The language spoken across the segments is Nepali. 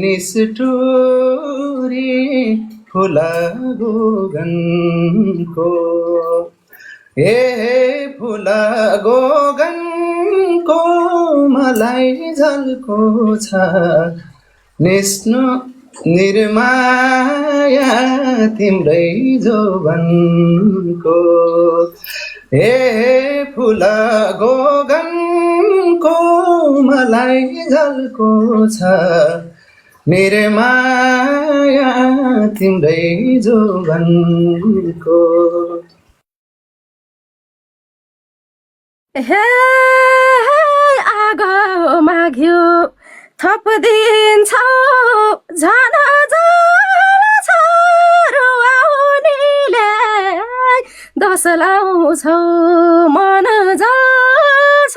निष्ठुरी फुला गोगनको ए फुला गोगनको मलाई झल्को छ निस्नु निर्माया तिम्रै जोबनको ए फुला गोगनको मलाई झल्को छ निर्माया तिम्रै जोबनको हे आगो माग्यो थपिदिन्छौ झन जल छ रुवाउनीले दस लाउँछौ मन जल्छ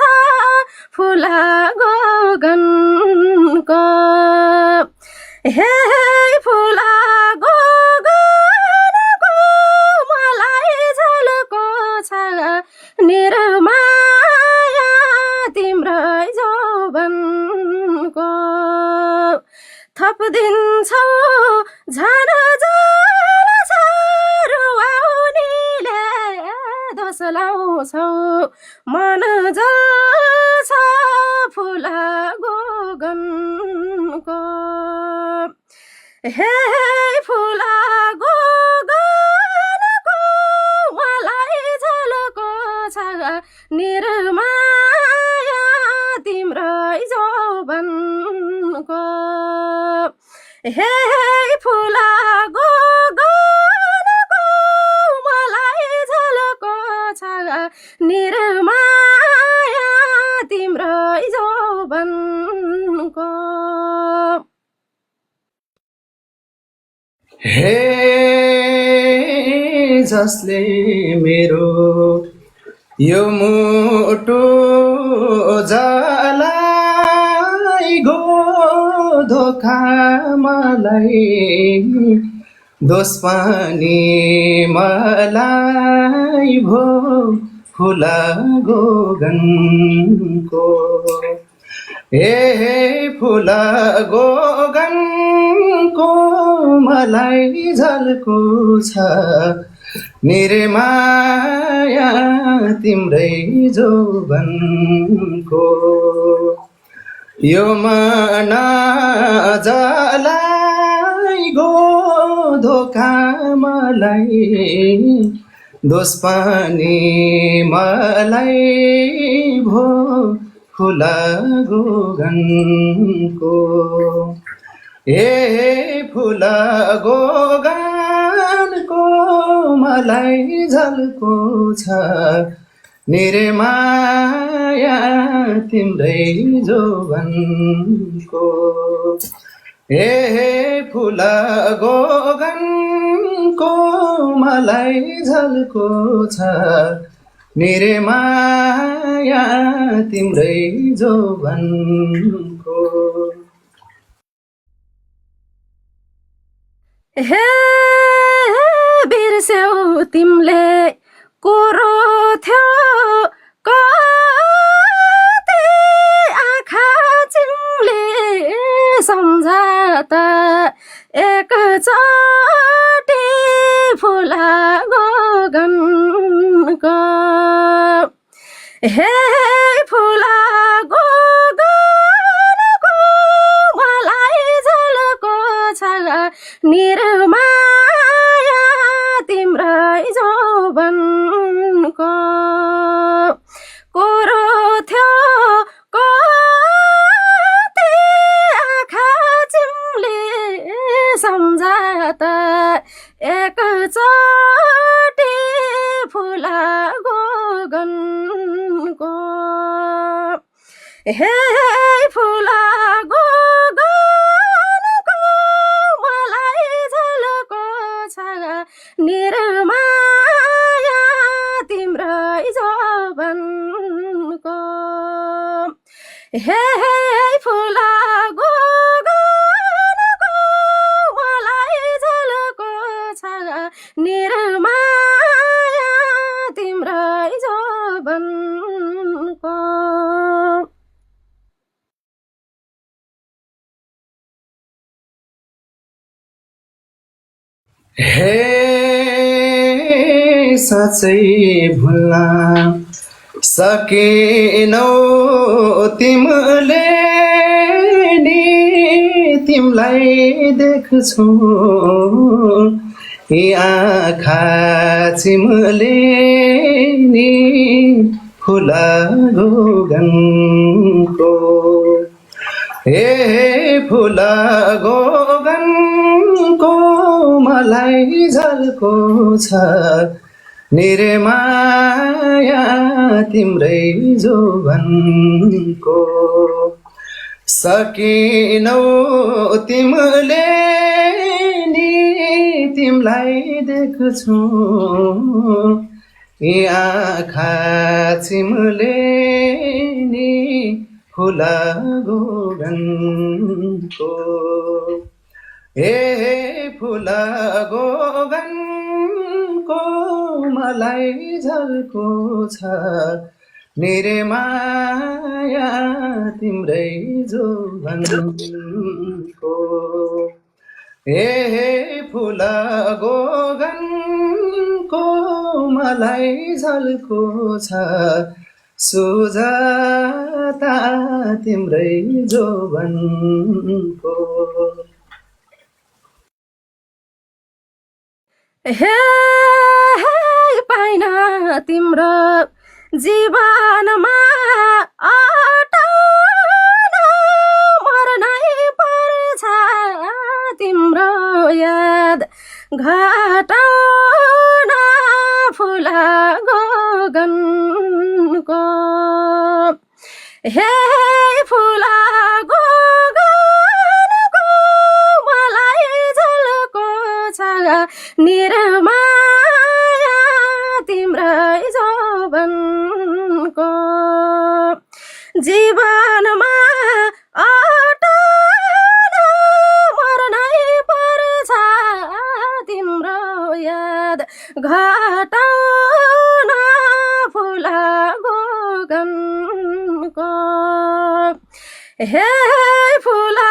फुला गगनको हे फुला गगनको मलाई झल्को छ निर्माया तिम्रै जोबनको थपिदिन्छौ झन जल छ रुवाउनीले दोष लाउँछौ मन जल्छ फुला गोगनको हे फुला गोगनको मलाई झल्को छ निर्माया तिम्रै जोबनको हे फुला गोगनको मलाई झल्को छ निर्माया तिम्रै जोबनको हे जसले मेरो यो मुटु जलाई गो धोका मलाई दोष पनि मलाई भो फुला गोगनको ए फुला गोगनको मलाई झल्को छ निर्माया तिम्रै जोबनको यो मन जलाई गो धोका मलाई दोष पनि मलाई भो फुला गोगनको ए फुला गोगनको मलाई झल्को छ निर्माया तिम्रै जोबनको ए फुला गोगनको मलाई झल्को छ निर्माया तिम्रै जोबनको हे बिर्स्यौ तिमीले कोरो थियो कति आँखा चिम्ले सम्झाता एकचोटि फुला गोगनको हे फुला गोगनको मलाई झल्को छ निर्माया तिम्रै जोबनको कोरो थियो कति आँखा चिम्ले सम्झाता एकचोटि फुला गोगनको हे फुला गोगनको मलाई झल्को छ निर्माया तिम्रै जोबनको हे फुला गोगनको मलाई झल्को छ निर्माया तिम्रै जोबनको हे साँच्चै भुल्न सकेनौ तिमीले नि तिमीलाई देख्छु यी आँखा चिम्ले नि फुला गोगनको हे फुला गोगनको मलाई झल्को छ निर्माया तिम्रै जोवनको सकिनौ तिमीले नि तिमीलाई देख्छु यी आँखा चिम्ले नि फुला गोगनको हे फुला गोगनको मलाई झल्को छ निर्माया तिम्रै जोवनको हे फुला गोगनको मलाई झल्को छ सुजाता तिम्रै जोवनको हे पाइन तिम्रो जीवनमा अटाउन मर्नै पर्छ तिम्रो याद घटाउन फुला गोगनको हे फुला गोगनको मलाई झल्को छ निर्माया तिम्रै जोवनको जीवनमा अटाउन मर्नै पर्छ तिम्रो याद घटाउन फुला गोगनको हे फुला